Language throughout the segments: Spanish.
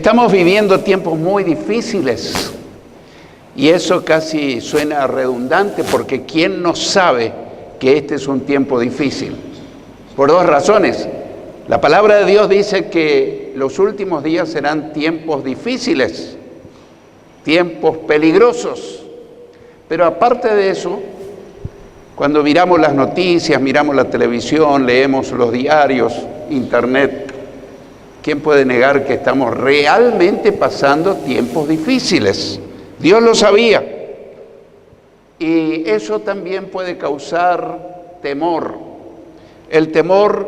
Estamos viviendo tiempos muy difíciles y eso casi suena redundante porque ¿quién no sabe que este es un tiempo difícil? Por dos razones. La palabra de Dios dice que los últimos días serán tiempos difíciles, tiempos peligrosos. Pero aparte de eso, cuando miramos las noticias, miramos la televisión, leemos los diarios, internet, ¿quién puede negar que estamos realmente pasando tiempos difíciles? Dios lo sabía. Y eso también puede causar temor. El temor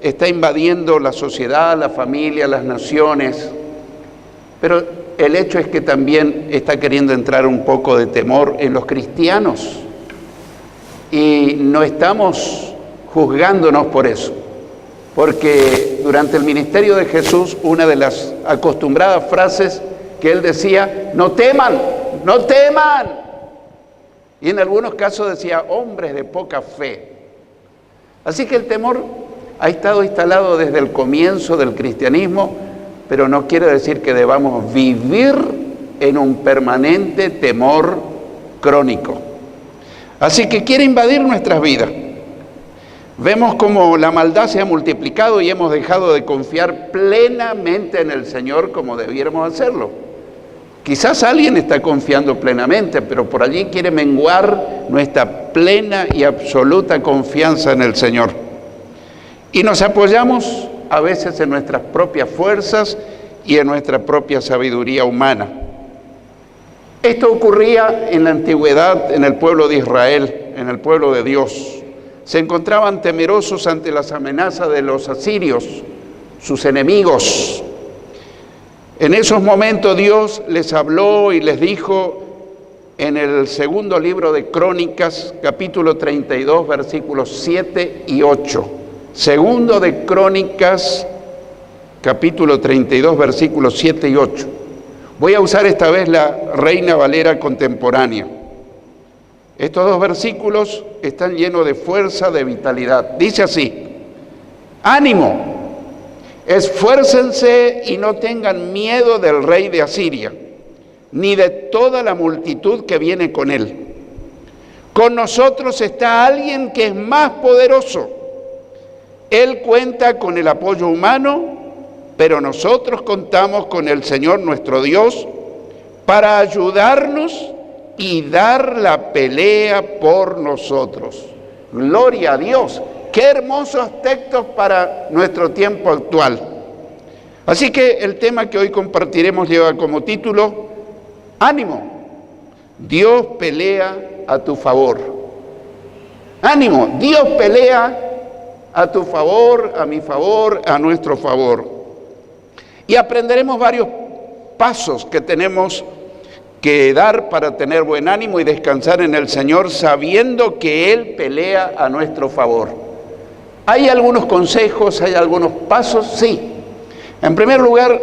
está invadiendo la sociedad, la familia, las naciones. Pero el hecho es que también está queriendo entrar un poco de temor en los cristianos. Y no estamos juzgándonos por eso. Porque durante el ministerio de Jesús, una de las acostumbradas frases que él decía, no teman, no teman. Y en algunos casos decía, hombres de poca fe. Así que el temor ha estado instalado desde el comienzo del cristianismo, pero no quiere decir que debamos vivir en un permanente temor crónico. Así que quiere invadir nuestras vidas. Vemos como la maldad se ha multiplicado y hemos dejado de confiar plenamente en el Señor como debiéramos hacerlo. Quizás alguien está confiando plenamente, pero por allí quiere menguar nuestra plena y absoluta confianza en el Señor. Y nos apoyamos a veces en nuestras propias fuerzas y en nuestra propia sabiduría humana. Esto ocurría en la antigüedad en el pueblo de Israel, en el pueblo de Dios. Se encontraban temerosos ante las amenazas de los asirios, sus enemigos. En esos momentos Dios les habló y les dijo en el segundo libro de Crónicas, capítulo 32, versículos 7 y 8. Segundo de Crónicas, capítulo 32, versículos 7 y 8. Voy a usar esta vez la Reina Valera contemporánea. Estos dos versículos están llenos de fuerza, de vitalidad. Dice así, ánimo, esfuércense y no tengan miedo del rey de Asiria, ni de toda la multitud que viene con él. Con nosotros está alguien que es más poderoso. Él cuenta con el apoyo humano, pero nosotros contamos con el Señor nuestro Dios para ayudarnos y dar la pelea por nosotros. Gloria a Dios. Qué hermosos textos para nuestro tiempo actual. Así que el tema que hoy compartiremos lleva como título, ánimo, Dios pelea a tu favor. Ánimo, Dios pelea a tu favor, a mi favor, a nuestro favor. Y aprenderemos varios pasos que tenemos que dar para tener buen ánimo y descansar en el Señor sabiendo que Él pelea a nuestro favor. ¿Hay algunos consejos, hay algunos pasos? Sí. En primer lugar,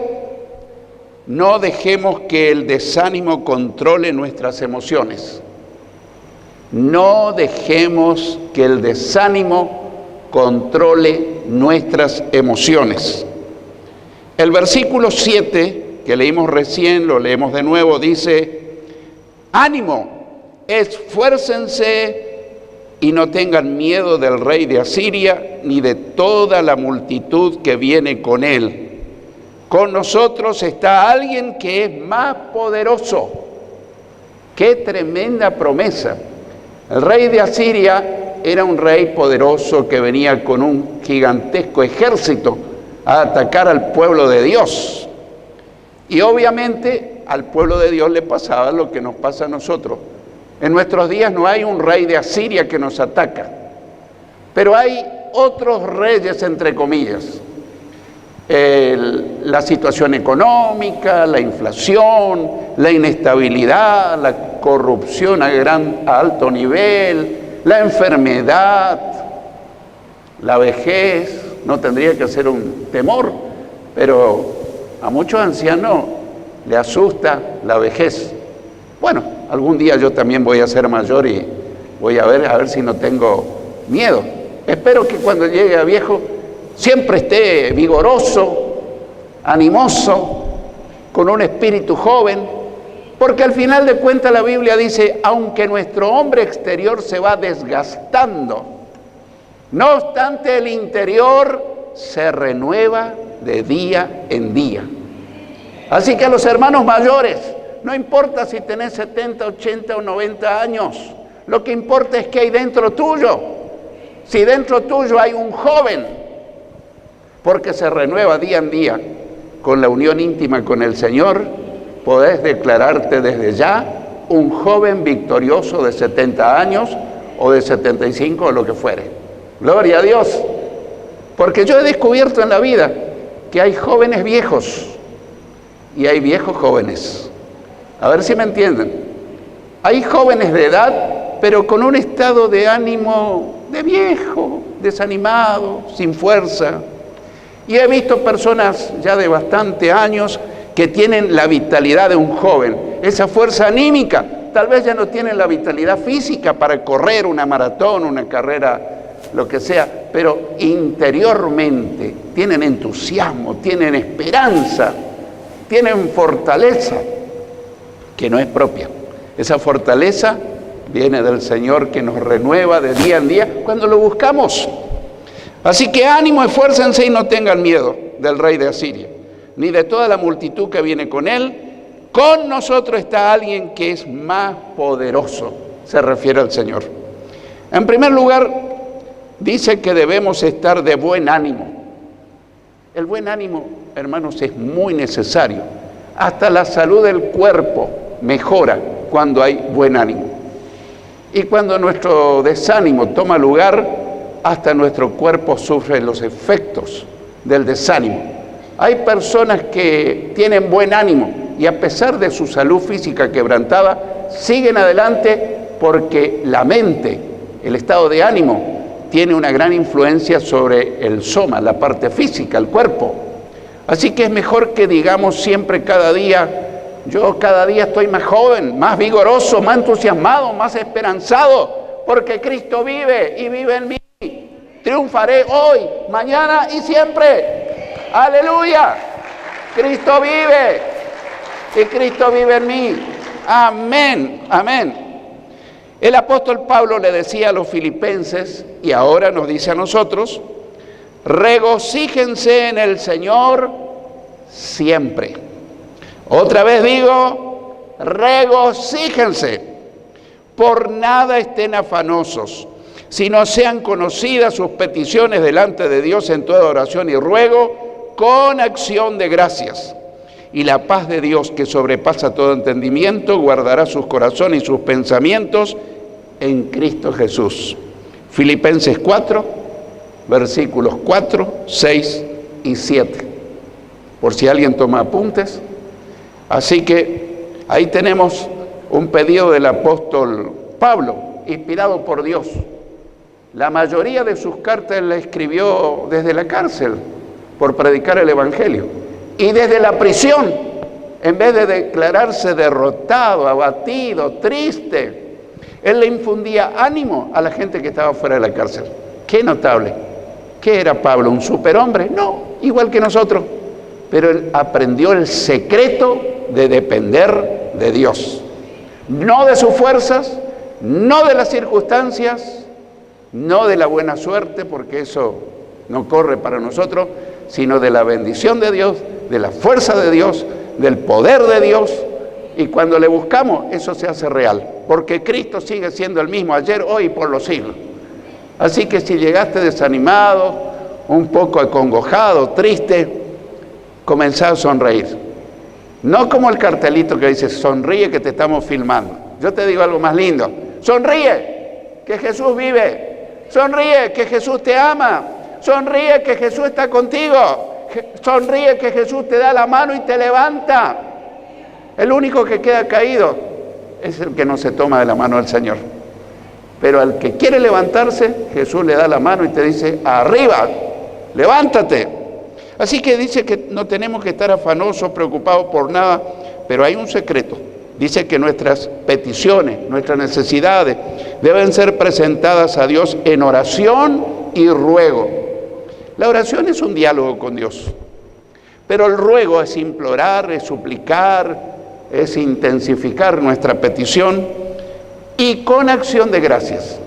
no dejemos que el desánimo controle nuestras emociones. No dejemos que el desánimo controle nuestras emociones. El versículo 7 que leímos recién, lo leemos de nuevo, dice, ánimo, esfuércense y no tengan miedo del rey de Asiria, ni de toda la multitud que viene con él. Con nosotros está alguien que es más poderoso. ¡Qué tremenda promesa! El rey de Asiria era un rey poderoso que venía con un gigantesco ejército a atacar al pueblo de Dios. Y obviamente al pueblo de Dios le pasaba lo que nos pasa a nosotros. En nuestros días no hay un rey de Asiria que nos ataca, pero hay otros reyes, entre comillas. La situación económica, la inflación, la inestabilidad, la corrupción a alto nivel, la enfermedad, la vejez, no tendría que ser un temor, pero a muchos ancianos le asusta la vejez. Bueno, algún día yo también voy a ser mayor y voy a ver si no tengo miedo. Espero que cuando llegue a viejo siempre esté vigoroso, animoso, con un espíritu joven, porque al final de cuentas la Biblia dice, aunque nuestro hombre exterior se va desgastando, no obstante el interior se renueva de día en día. Así que a los hermanos mayores, no importa si tenés 70, 80 o 90 años, lo que importa es que hay dentro tuyo. Si dentro tuyo hay un joven, porque se renueva día en día con la unión íntima con el Señor, podés declararte desde ya un joven victorioso de 70 años o de 75 o lo que fuere. Gloria a Dios. Porque yo he descubierto en la vida que hay jóvenes viejos y hay viejos jóvenes. A ver si me entienden. Hay jóvenes de edad, pero con un estado de ánimo de viejo, desanimado, sin fuerza. Y he visto personas ya de bastante años que tienen la vitalidad de un joven, esa fuerza anímica. Tal vez ya no tienen la vitalidad física para correr una maratón, una carrera, lo que sea, pero interiormente tienen entusiasmo, tienen esperanza, tienen fortaleza que no es propia. Esa fortaleza viene del Señor que nos renueva de día en día cuando lo buscamos. Así que ánimo, esfuércense y no tengan miedo del rey de Asiria, ni de toda la multitud que viene con él. Con nosotros está alguien que es más poderoso, se refiere al Señor. En primer lugar, dice que debemos estar de buen ánimo. El buen ánimo, hermanos, es muy necesario. Hasta la salud del cuerpo mejora cuando hay buen ánimo. Y cuando nuestro desánimo toma lugar, hasta nuestro cuerpo sufre los efectos del desánimo. Hay personas que tienen buen ánimo y a pesar de su salud física quebrantada, siguen adelante porque la mente, el estado de ánimo, tiene una gran influencia sobre el soma, la parte física, el cuerpo. Así que es mejor que digamos siempre cada día, yo cada día estoy más joven, más vigoroso, más entusiasmado, más esperanzado, porque Cristo vive y vive en mí. Triunfaré hoy, mañana y siempre. ¡Aleluya! Cristo vive y Cristo vive en mí. Amén, amén. El apóstol Pablo le decía a los filipenses y ahora nos dice a nosotros, regocíjense en el Señor siempre. Otra vez digo, regocíjense. Por nada estén afanosos, sino sean conocidas sus peticiones delante de Dios en toda oración y ruego, con acción de gracias. Y la paz de Dios, que sobrepasa todo entendimiento, guardará sus corazones y sus pensamientos en Cristo Jesús. Filipenses 4, versículos 4, 6 y 7. Por si alguien toma apuntes. Así que ahí tenemos un pedido del apóstol Pablo, inspirado por Dios. La mayoría de sus cartas la escribió desde la cárcel por predicar el Evangelio. Y desde la prisión, en vez de declararse derrotado, abatido, triste, él le infundía ánimo a la gente que estaba fuera de la cárcel. ¡Qué notable! ¿Qué era Pablo? ¿Un superhombre? No, igual que nosotros. Pero él aprendió el secreto de depender de Dios. No de sus fuerzas, no de las circunstancias, no de la buena suerte, porque eso no corre para nosotros, sino de la bendición de Dios, de la fuerza de Dios, del poder de Dios. Y cuando le buscamos, eso se hace real, porque Cristo sigue siendo el mismo ayer, hoy y por los siglos. Así que si llegaste desanimado, un poco acongojado, triste, comenzá a sonreír. No como el cartelito que dice, sonríe que te estamos filmando. Yo te digo algo más lindo, sonríe, que Jesús vive. Sonríe que Jesús te ama, sonríe que Jesús está contigo, sonríe que Jesús te da la mano y te levanta. El único que queda caído es el que no se toma de la mano del Señor. Pero al que quiere levantarse, Jesús le da la mano y te dice, arriba, levántate. Así que dice que no tenemos que estar afanosos, preocupados por nada, pero hay un secreto. Dice que nuestras peticiones, nuestras necesidades deben ser presentadas a Dios en oración y ruego. La oración es un diálogo con Dios, Pero el ruego es implorar, es suplicar, es intensificar nuestra petición y con acción de gracias.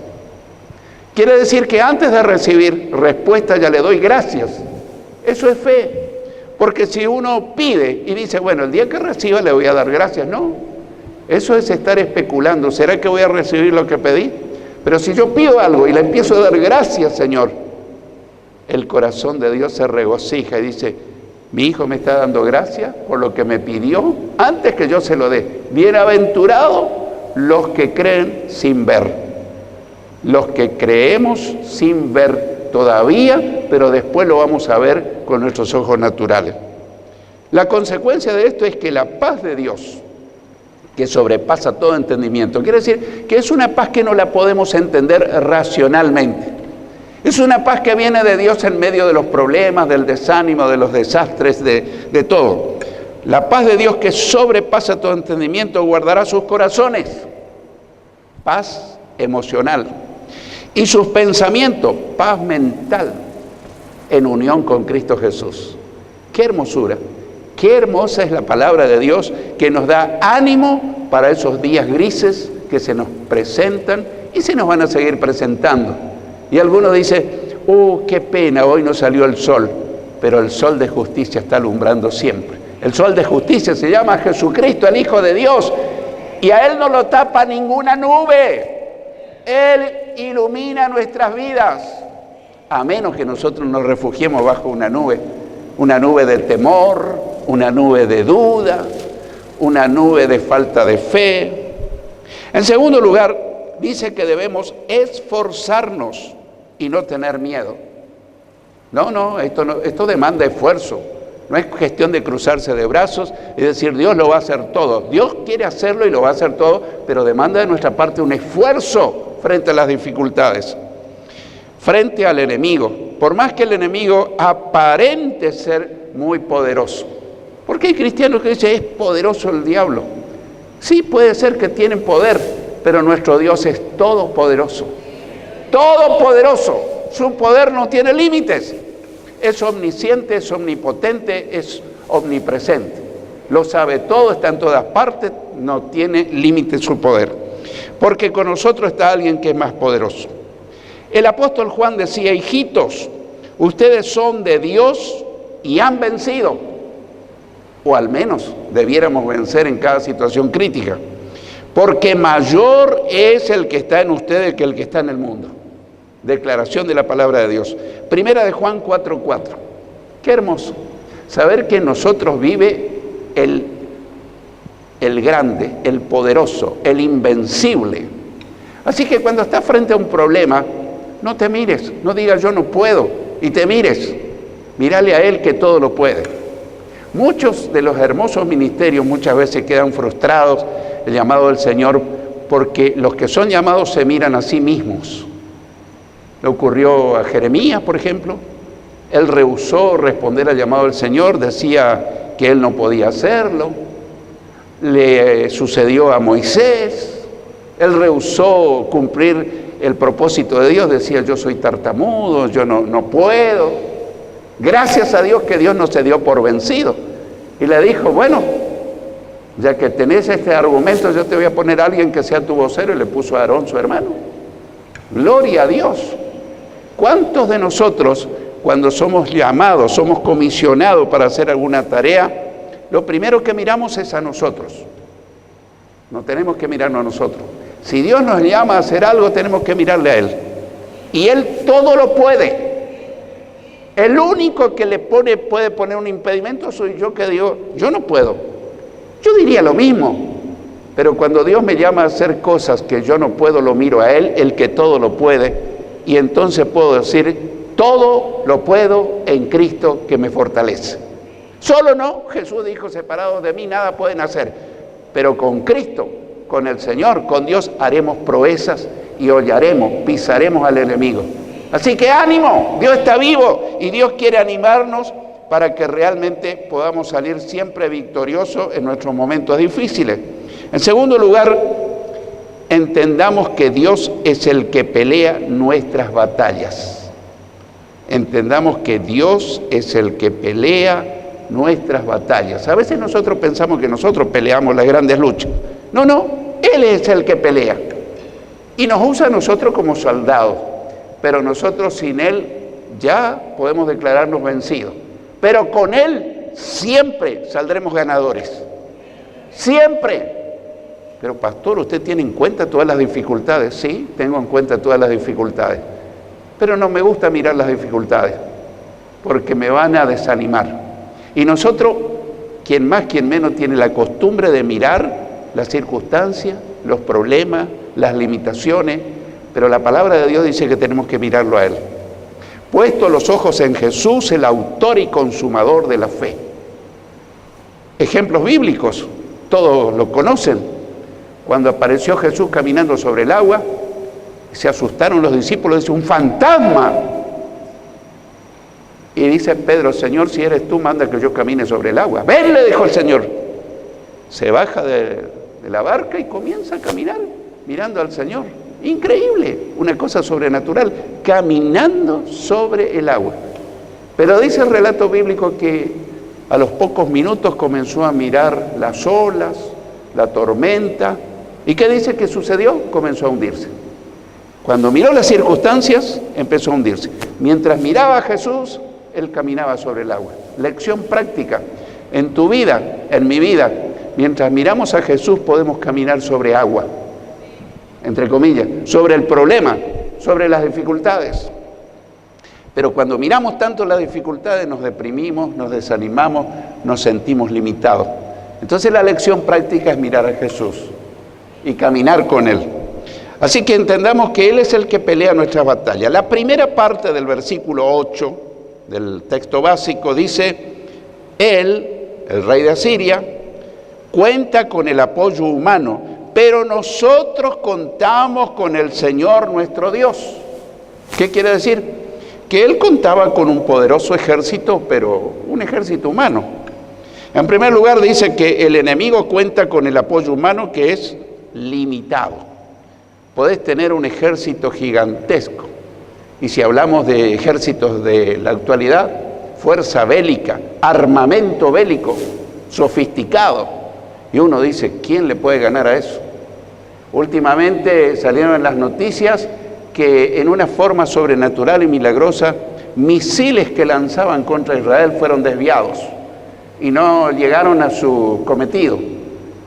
Quiere decir que antes de recibir respuesta ya le doy gracias. Eso es fe. Porque si uno pide y dice, bueno, el día que reciba le voy a dar gracias, no. Eso es estar especulando. ¿Será que voy a recibir lo que pedí? Pero si yo pido algo y le empiezo a dar gracias, Señor, el corazón de Dios se regocija y dice, mi hijo me está dando gracias por lo que me pidió antes que yo se lo dé. Bienaventurados los que creen sin ver. Los que creemos sin ver todavía, pero después lo vamos a ver con nuestros ojos naturales. La consecuencia de esto es que la paz de Dios, que sobrepasa todo entendimiento, quiere decir que es una paz que no la podemos entender racionalmente. Es una paz que viene de Dios en medio de los problemas, del desánimo, de los desastres, de todo. La paz de Dios que sobrepasa todo entendimiento guardará sus corazones. Paz emocional. Y sus pensamientos, paz mental, en unión con Cristo Jesús. ¡Qué hermosura! ¡Qué hermosa es la palabra de Dios que nos da ánimo para esos días grises que se nos presentan y se nos van a seguir presentando! Y algunos dicen, qué pena, hoy no salió el sol, pero el sol de justicia está alumbrando siempre. El sol de justicia se llama Jesucristo, el Hijo de Dios, y a Él no lo tapa ninguna nube. Él ilumina nuestras vidas, a menos que nosotros nos refugiemos bajo una nube de temor, una nube de duda, una nube de falta de fe. En segundo lugar, dice que debemos esforzarnos y no tener miedo. No, esto demanda esfuerzo. No es cuestión de cruzarse de brazos y decir, Dios lo va a hacer todo. Dios quiere hacerlo y lo va a hacer todo, pero demanda de nuestra parte un esfuerzo frente a las dificultades, frente al enemigo. Por más que el enemigo aparente ser muy poderoso. Porque hay cristianos que dicen, es poderoso el diablo. Sí, puede ser que tienen poder, pero nuestro Dios es todopoderoso. Todopoderoso. Su poder no tiene límites. Es omnisciente, es omnipotente, es omnipresente. Lo sabe todo, está en todas partes, no tiene límites su poder. Porque con nosotros está alguien que es más poderoso. El apóstol Juan decía, hijitos, ustedes son de Dios y han vencido. O al menos debiéramos vencer en cada situación crítica. Porque mayor es el que está en ustedes que el que está en el mundo. Declaración de la palabra de Dios. Primera de Juan 4:4. Qué hermoso. Saber que en nosotros vive el grande, el poderoso, el invencible. Así que cuando estás frente a un problema, no te mires, no digas yo no puedo, y te mires. Mírale a Él que todo lo puede. Muchos de los hermosos ministerios muchas veces quedan frustrados, el llamado del Señor, porque los que son llamados se miran a sí mismos. Le ocurrió a Jeremías, por ejemplo. Él rehusó responder al llamado del Señor, decía que él no podía hacerlo. Le sucedió a Moisés. Él rehusó cumplir el propósito de Dios, decía yo soy tartamudo, yo no puedo. Gracias a Dios que Dios no se dio por vencido. Y le dijo, bueno, ya que tenés este argumento, yo te voy a poner a alguien que sea tu vocero, y le puso a Aarón, su hermano. Gloria a Dios. ¿Cuántos de nosotros, cuando somos llamados, somos comisionados para hacer alguna tarea, lo primero que miramos es a nosotros? No tenemos que mirarnos a nosotros. Si Dios nos llama a hacer algo, tenemos que mirarle a Él. Y Él todo lo puede. El único que puede poner un impedimento soy yo, que digo, yo no puedo. Yo diría lo mismo. Pero cuando Dios me llama a hacer cosas que yo no puedo, lo miro a Él, el que todo lo puede. Y entonces puedo decir, todo lo puedo en Cristo que me fortalece. Solo no, Jesús dijo, separados de mí nada pueden hacer. Pero con Cristo, con el Señor, con Dios, haremos proezas y hollaremos, pisaremos al enemigo. Así que ánimo, Dios está vivo y Dios quiere animarnos para que realmente podamos salir siempre victoriosos en nuestros momentos difíciles. En segundo lugar, entendamos que Dios es el que pelea nuestras batallas. Entendamos que Dios es el que pelea nuestras batallas. A veces nosotros pensamos que nosotros peleamos las grandes luchas. No, Él es el que pelea. Y nos usa a nosotros como soldados. Pero nosotros sin Él ya podemos declararnos vencidos. Pero con Él siempre saldremos ganadores. Siempre. Pero pastor, ¿usted tiene en cuenta todas las dificultades? Sí, tengo en cuenta todas las dificultades. Pero no me gusta mirar las dificultades, porque me van a desanimar. Y nosotros, quien más, quien menos, tiene la costumbre de mirar las circunstancias, los problemas, las limitaciones, pero la palabra de Dios dice que tenemos que mirarlo a Él. Puesto los ojos en Jesús, el autor y consumador de la fe. Ejemplos bíblicos, todos lo conocen. Cuando apareció Jesús caminando sobre el agua, se asustaron los discípulos, dice, ¡un fantasma! Y dice Pedro, Señor, si eres tú, manda que yo camine sobre el agua. ¡Ven!, le dijo el Señor. Se baja de la barca y comienza a caminar, mirando al Señor. Increíble, una cosa sobrenatural, caminando sobre el agua. Pero dice el relato bíblico que a los pocos minutos comenzó a mirar las olas, la tormenta. ¿Y qué dice que sucedió? Comenzó a hundirse. Cuando miró las circunstancias, empezó a hundirse. Mientras miraba a Jesús, Él caminaba sobre el agua. Lección práctica. En tu vida, en mi vida, mientras miramos a Jesús podemos caminar sobre agua, entre comillas, sobre el problema, sobre las dificultades. Pero cuando miramos tanto las dificultades nos deprimimos, nos desanimamos, nos sentimos limitados. Entonces la lección práctica es mirar a Jesús y caminar con Él. Así que entendamos que Él es el que pelea nuestras batallas. La primera parte del versículo 8 del texto básico dice, Él, el rey de Asiria, cuenta con el apoyo humano, pero nosotros contamos con el Señor nuestro Dios. ¿Qué quiere decir? Que Él contaba con un poderoso ejército, pero un ejército humano. En primer lugar dice que el enemigo cuenta con el apoyo humano que es limitado. Podés tener un ejército gigantesco. Y si hablamos de ejércitos de la actualidad, fuerza bélica, armamento bélico, sofisticado. Y uno dice, ¿quién le puede ganar a eso? Últimamente salieron en las noticias que en una forma sobrenatural y milagrosa, misiles que lanzaban contra Israel fueron desviados y no llegaron a su cometido.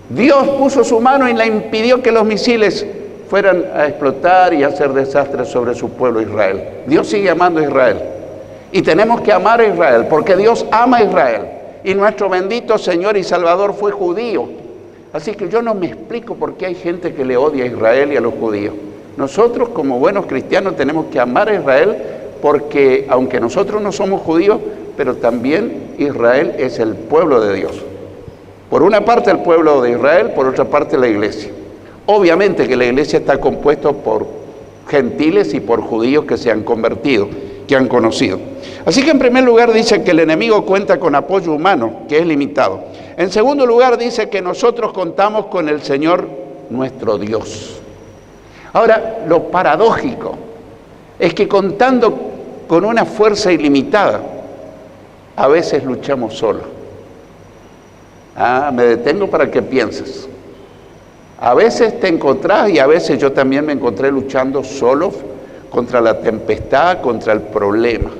Dios puso su mano y la impidió que los misiles fueran a explotar y a hacer desastres sobre su pueblo Israel. Dios sigue amando a Israel. Y tenemos que amar a Israel, porque Dios ama a Israel. Y nuestro bendito Señor y Salvador fue judío. Así que yo no me explico por qué hay gente que le odia a Israel y a los judíos. Nosotros, como buenos cristianos, tenemos que amar a Israel, porque aunque nosotros no somos judíos, pero también Israel es el pueblo de Dios. Por una parte el pueblo de Israel, por otra parte la iglesia. Obviamente que la iglesia está compuesta por gentiles y por judíos que se han convertido, que han conocido. Así que en primer lugar dice que el enemigo cuenta con apoyo humano, que es limitado. En segundo lugar dice que nosotros contamos con el Señor nuestro Dios. Ahora, lo paradójico es que contando con una fuerza ilimitada, a veces luchamos solos. Me detengo para que pienses. A veces te encontrás, y a veces yo también me encontré luchando solo contra la tempestad, contra el problema.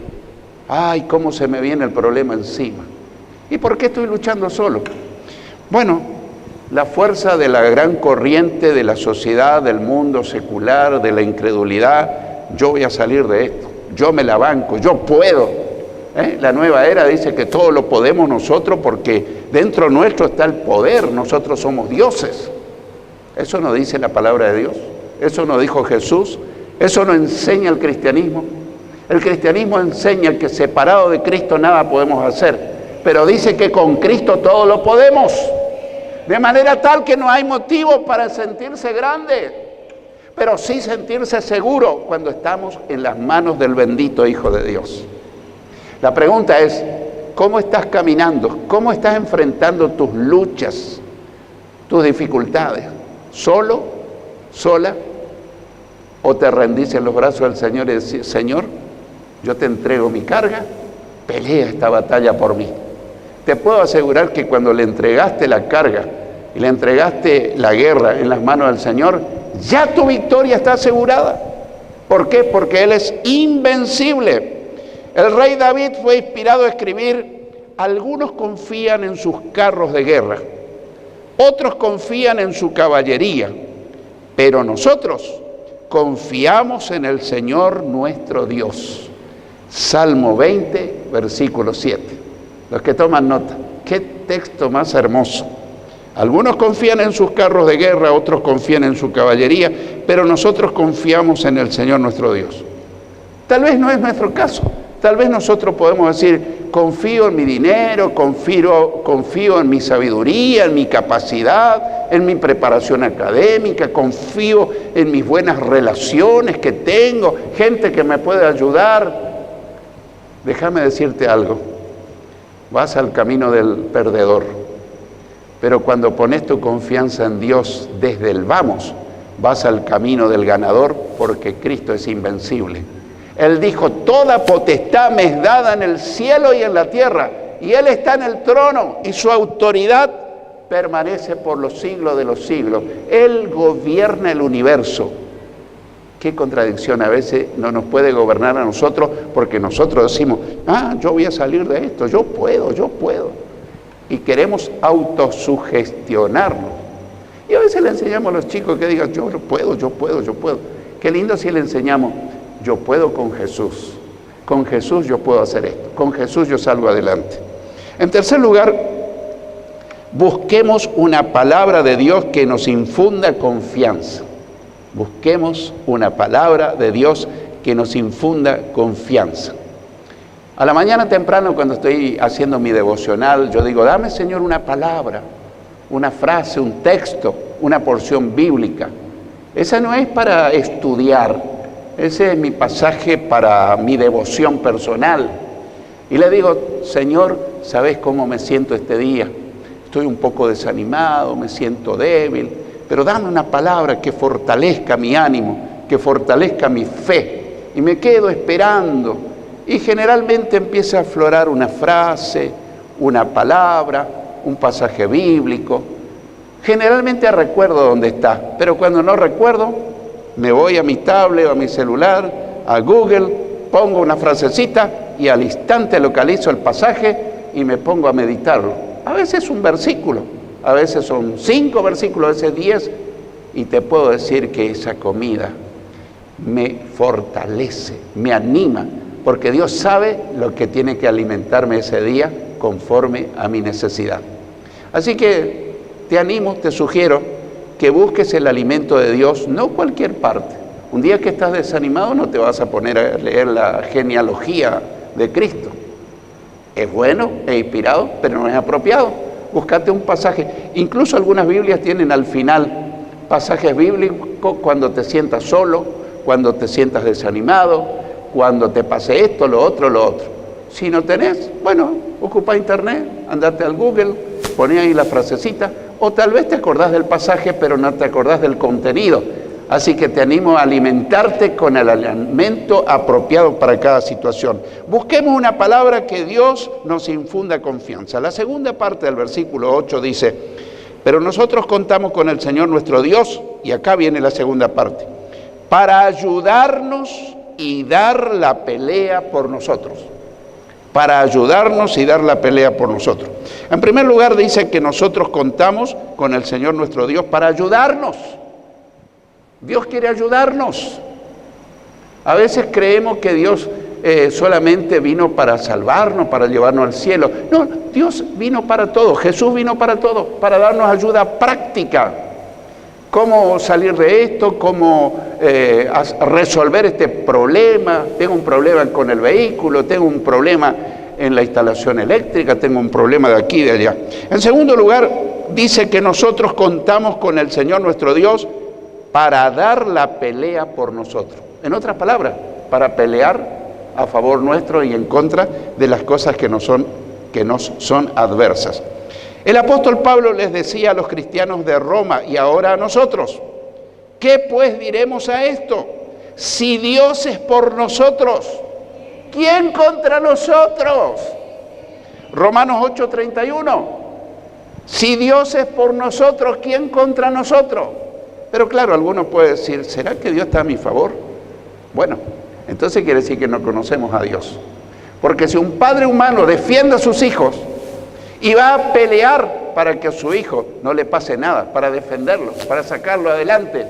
¡Ay, cómo se me viene el problema encima! ¿Y por qué estoy luchando solo? Bueno, la fuerza de la gran corriente de la sociedad, del mundo secular, de la incredulidad, yo voy a salir de esto, yo me la banco, yo puedo. La nueva era dice que todo lo podemos nosotros porque dentro nuestro está el poder, nosotros somos dioses. Eso no dice la palabra de Dios, eso no dijo Jesús, eso no enseña el cristianismo. El cristianismo enseña que separado de Cristo nada podemos hacer, pero dice que con Cristo todo lo podemos, de manera tal que no hay motivo para sentirse grande, pero sí sentirse seguro cuando estamos en las manos del bendito Hijo de Dios. La pregunta es, ¿cómo estás caminando? ¿Cómo estás enfrentando tus luchas, tus dificultades? ¿Solo? ¿Sola? ¿O te rendís en los brazos del Señor y decís, Señor, yo te entrego mi carga, pelea esta batalla por mí. te puedo asegurar que cuando le entregaste la carga y le entregaste la guerra en las manos del Señor, ya tu victoria está asegurada. ¿Por qué? Porque Él es invencible. El rey David fue inspirado a escribir: algunos confían en sus carros de guerra, otros confían en su caballería, pero nosotros confiamos en el Señor nuestro Dios. Salmo 20, versículo 7. Los que toman nota, qué texto más hermoso. Algunos confían en sus carros de guerra, otros confían en su caballería, pero nosotros confiamos en el Señor nuestro Dios. Tal vez no es nuestro caso. Tal vez nosotros podemos decir: confío en mi dinero, confío en mi sabiduría, en mi capacidad, en mi preparación académica, confío en mis buenas relaciones que tengo, gente que me puede ayudar. Déjame decirte algo: vas al camino del perdedor, pero cuando pones tu confianza en Dios desde el vamos, vas al camino del ganador, porque Cristo es invencible. Él dijo: toda potestad me es dada en el cielo y en la tierra, y Él está en el trono, y su autoridad permanece por los siglos de los siglos. Él gobierna el universo. Qué contradicción, a veces no nos puede gobernar a nosotros, porque nosotros decimos: yo voy a salir de esto, yo puedo. Y queremos autosugestionarnos. Y a veces le enseñamos a los chicos que digan: yo puedo. Qué lindo si le enseñamos: yo puedo con Jesús. Con Jesús yo puedo hacer esto. Con Jesús yo salgo adelante. En tercer lugar, busquemos una palabra de Dios que nos infunda confianza. Busquemos una palabra de Dios que nos infunda confianza. A la mañana temprano, cuando estoy haciendo mi devocional, yo digo: dame, Señor, una palabra, una frase, un texto, una porción bíblica. Esa no es para estudiar. Ese es mi pasaje para mi devoción personal. Y le digo: Señor, ¿sabes cómo me siento este día? Estoy un poco desanimado, me siento débil, pero dame una palabra que fortalezca mi ánimo, que fortalezca mi fe. Y me quedo esperando. Y generalmente empieza a aflorar una frase, una palabra, un pasaje bíblico. Generalmente recuerdo dónde está, pero cuando no recuerdo, me voy a mi tablet o a mi celular, a Google, pongo una frasecita y al instante localizo el pasaje y me pongo a meditarlo. A veces un versículo, a veces son 5 versículos, a veces 10, y te puedo decir que esa comida me fortalece, me anima, porque Dios sabe lo que tiene que alimentarme ese día conforme a mi necesidad. Así que te animo, te sugiero que busques el alimento de Dios, no cualquier parte. Un día que estás desanimado no te vas a poner a leer la genealogía de Cristo. Es bueno, es inspirado, pero no es apropiado. Búscate un pasaje. Incluso algunas Biblias tienen al final pasajes bíblicos cuando te sientas solo, cuando te sientas desanimado, cuando te pase esto, lo otro. Si no tenés, bueno, ocupa internet, andate al Google, poné ahí la frasecita, o tal vez te acordás del pasaje, pero no te acordás del contenido. Así que te animo a alimentarte con el alimento apropiado para cada situación. Busquemos una palabra que Dios nos infunda confianza. La segunda parte del versículo 8 dice: pero nosotros contamos con el Señor nuestro Dios, y acá viene la segunda parte, para ayudarnos y dar la pelea por nosotros. Para ayudarnos y dar la pelea por nosotros. En primer lugar dice que nosotros contamos con el Señor nuestro Dios para ayudarnos. Dios quiere ayudarnos. A veces creemos que Dios solamente vino para salvarnos, para llevarnos al cielo. No, Dios vino para todo, Jesús vino para todo, para darnos ayuda práctica. Cómo salir de esto, cómo resolver este problema. Tengo un problema con el vehículo, tengo un problema en la instalación eléctrica, tengo un problema de aquí y de allá. En segundo lugar, dice que nosotros contamos con el Señor nuestro Dios para dar la pelea por nosotros. En otras palabras, para pelear a favor nuestro y en contra de las cosas que nos son adversas. El apóstol Pablo les decía a los cristianos de Roma y ahora a nosotros: ¿qué pues diremos a esto? Si Dios es por nosotros, ¿quién contra nosotros? Romanos 8:31. Si Dios es por nosotros, ¿quién contra nosotros? Pero claro, algunos pueden decir, ¿será que Dios está a mi favor? Bueno, entonces quiere decir que no conocemos a Dios. Porque si un padre humano defiende a sus hijos y va a pelear para que a su hijo no le pase nada, para defenderlo, para sacarlo adelante,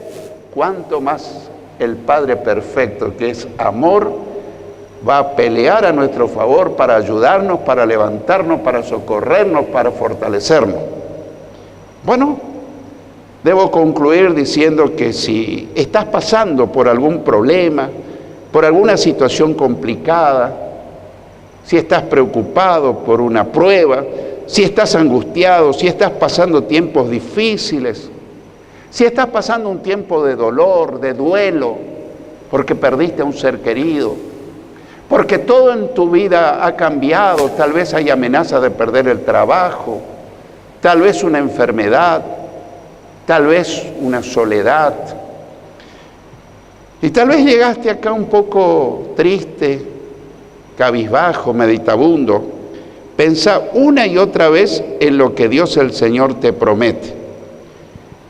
¿cuánto más el Padre perfecto, que es amor, va a pelear a nuestro favor para ayudarnos, para levantarnos, para socorrernos, para fortalecernos? Bueno, debo concluir diciendo que si estás pasando por algún problema, por alguna situación complicada, si estás preocupado por una prueba, si estás angustiado, si estás pasando tiempos difíciles, si estás pasando un tiempo de dolor, de duelo, porque perdiste a un ser querido, porque todo en tu vida ha cambiado, tal vez hay amenaza de perder el trabajo, tal vez una enfermedad, tal vez una soledad, y tal vez llegaste acá un poco triste, cabizbajo, meditabundo. Pensá una y otra vez en lo que Dios el Señor te promete.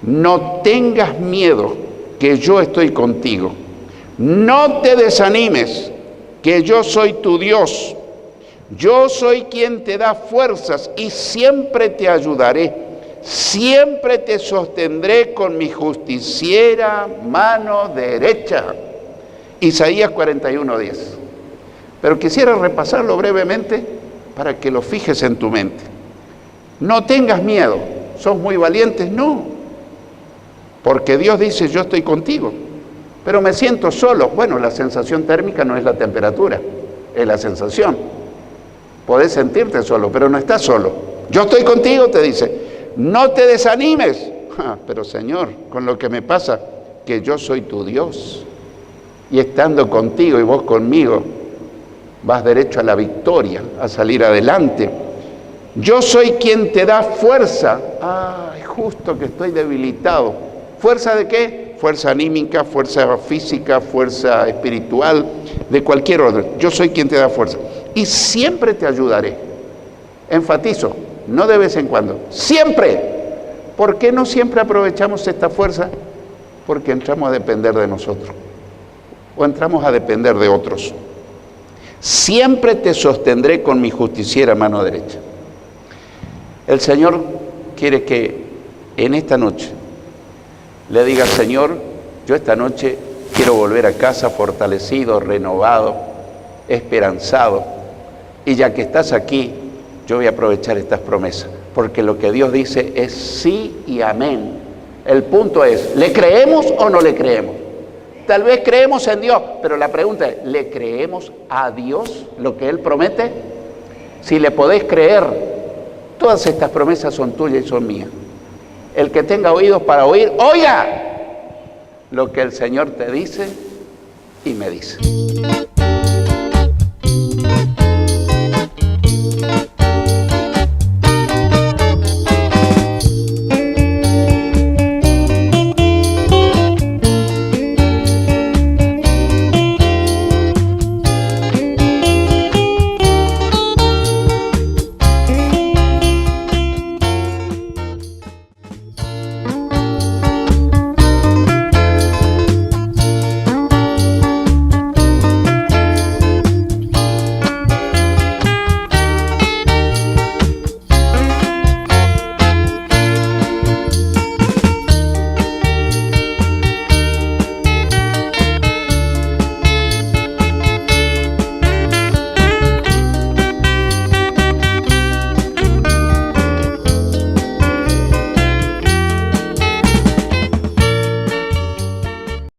No tengas miedo, que yo estoy contigo. No te desanimes, que yo soy tu Dios. Yo soy quien te da fuerzas y siempre te ayudaré. Siempre te sostendré con mi justiciera mano derecha. Isaías 41:10. Pero quisiera repasarlo brevemente para que lo fijes en tu mente. No tengas miedo. ¿Sos muy valientes? No. Porque Dios dice, yo estoy contigo. Pero me siento solo. Bueno, la sensación térmica no es la temperatura, es la sensación. Podés sentirte solo, pero no estás solo. Yo estoy contigo, te dice. No te desanimes. Pero Señor, con lo que me pasa, que yo soy tu Dios. Y estando contigo y vos conmigo, vas derecho a la victoria, a salir adelante. Yo soy quien te da fuerza. Ay, justo que estoy debilitado. ¿Fuerza de qué? Fuerza anímica, fuerza física, fuerza espiritual, de cualquier orden. Yo soy quien te da fuerza. Y siempre te ayudaré. Enfatizo, no de vez en cuando, siempre. ¿Por qué no siempre aprovechamos esta fuerza? Porque entramos a depender de nosotros. O entramos a depender de otros. Siempre te sostendré con mi justiciera mano derecha. El Señor quiere que en esta noche le diga, Señor, yo esta noche quiero volver a casa fortalecido, renovado, esperanzado. Y ya que estás aquí, yo voy a aprovechar estas promesas. Porque lo que Dios dice es sí y amén. El punto es, ¿le creemos o no le creemos? Tal vez creemos en Dios, pero la pregunta es, ¿le creemos a Dios lo que Él promete? Si le podés creer, todas estas promesas son tuyas y son mías. El que tenga oídos para oír, oiga lo que el Señor te dice y me dice.